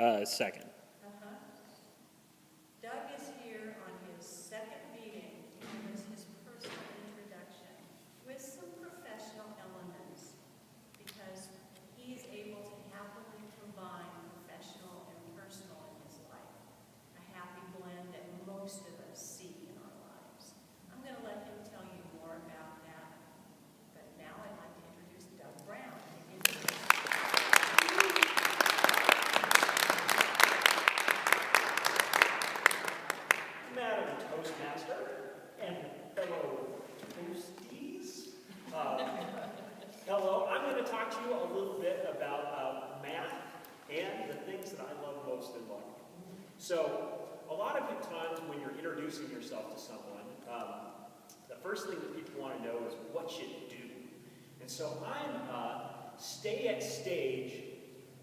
Second. Doug is here on his second meeting to give us his personal introduction with some professional elements because he is able to happily combine professional and personal in his life, a happy blend that most of us seek in our lives. I'm going to let him tell you more about that, but now I'd like to introduce Doug Brown. Madam Toastmaster and fellow toasties. Hello, I'm going to talk to you a little bit about math and the things that I love most in life. So, a lot of the times when you're introducing yourself to someone, the first thing that people want to know is what you do. And so I'm stay at stage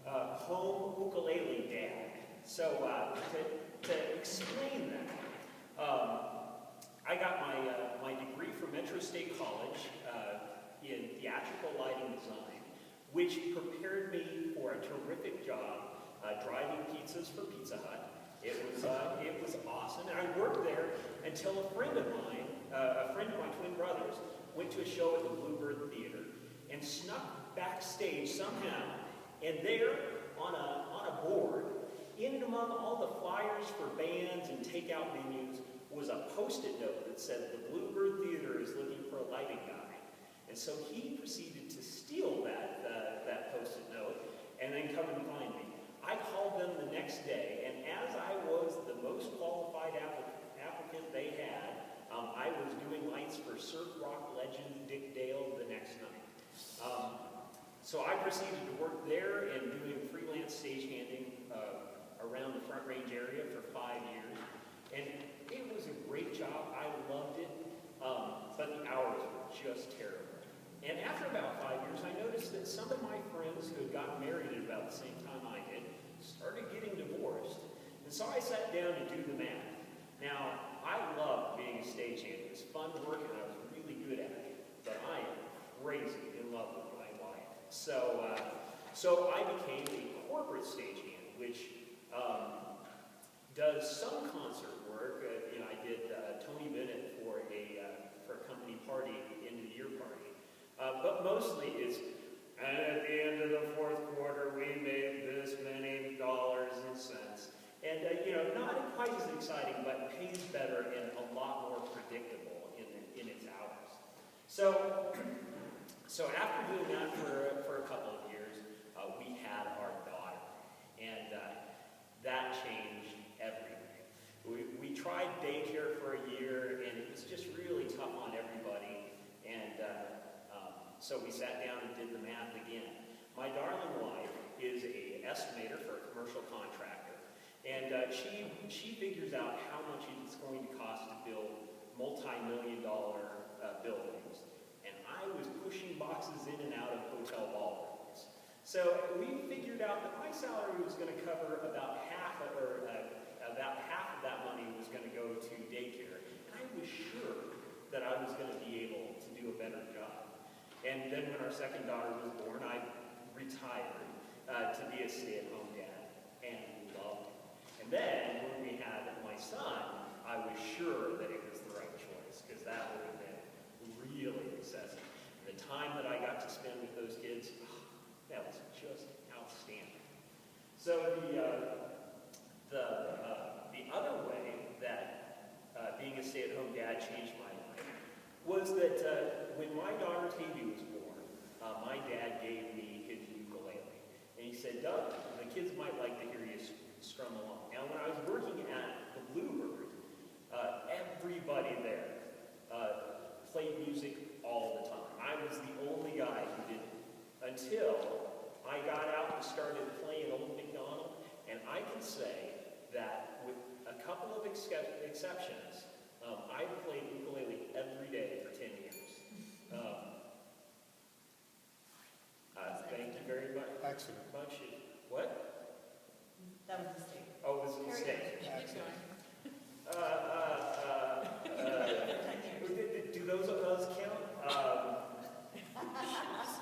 home ukulele dad. So to explain that, I got my degree from Metro State College in theatrical lighting design, which prepared me for a terrific job driving pizzas for Pizza Hut. It was awesome, and I worked there until a friend of my twin brothers, went to a show at the Bluebird Theater and snuck backstage somehow, and there on a board, in among all the flyers for bands and takeout menus, was a post-it note that said, "The Bluebird Theater is looking for a lighting guy." And so he proceeded to steal that post-it note and then come and find me. I called them the next day, and as I was the most qualified applicant they had, I was doing lights for surf rock legend Dick Dale the next night. So I proceeded to work there and doing freelance stagehanding around the Front Range area for 5 years. And it was a great job. I loved it, but the hours were just terrible. And after about 5 years, I noticed that some of my friends who had gotten married at about the same time I did started getting divorced. And so I sat down to do the math. Now, I loved being a stagehand. It was fun work, and I was really good at it. But I am crazy in love with my wife. So I became a corporate stagehand, which does some concert work. I did Tony Bennett for a company party, end of the year party. But mostly it's, and at the end of the fourth quarter, we made this many dollars and cents. And, not quite as exciting, but pays better and a lot more predictable in its hours. So after doing that for a couple of years, we had our daughter. And that changed everything. We tried daycare for a year, and it was just really tough on everybody. And so we sat down and did the math again. My darling wife is an estimator for a commercial contractor, and she figures out how much it's going to cost to build multi-million-dollar buildings. And I was pushing boxes in and out of hotel ballrooms. So we figured out that my salary was going to cover about half of that money was going to go to daycare. And I was sure that I was going to be able to do a better job. And then when our second daughter was born, I retired to be a stay-at-home dad, and loved it. And then when we had my son, I was sure that it was the right choice, because that would have been really excessive. And the time that I got to spend with those kids, that was just outstanding. So the other way that being a stay-at-home dad changed my life was that when my daughter Tavy was born, my dad gave me his ukulele. And he said, "Doug, the kids might like to hear you strum along." Now, when I was working at the Bluebird, everybody there played music all the time. I was the only guy who did it until I got out and started playing Old MacDonald. And I can say that with a couple of exceptions, I played ukulele every day for 10 years. Thank you very much. Excellent. What? That was a mistake. Oh, it was a mistake. Do those count?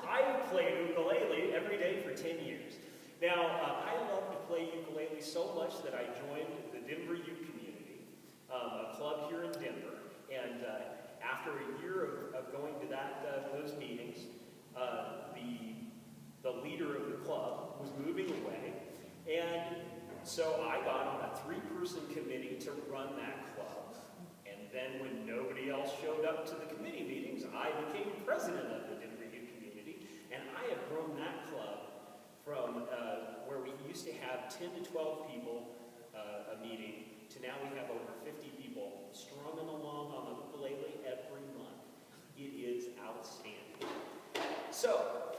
I played ukulele every day for 10 years. Now, I love to play ukulele family so much that I joined the Denver Youth Community, a club here in Denver. And after a year of going to those meetings, the leader of the club was moving away. And so I got on a 3-person committee to run that club. And then when nobody else showed up to the committee meetings, I became president of the Denver Youth Community. And I have grown that club from where we used to have 10 to 12 people a meeting to now we have over 50 people strumming along on the ukulele every month. It is outstanding. So,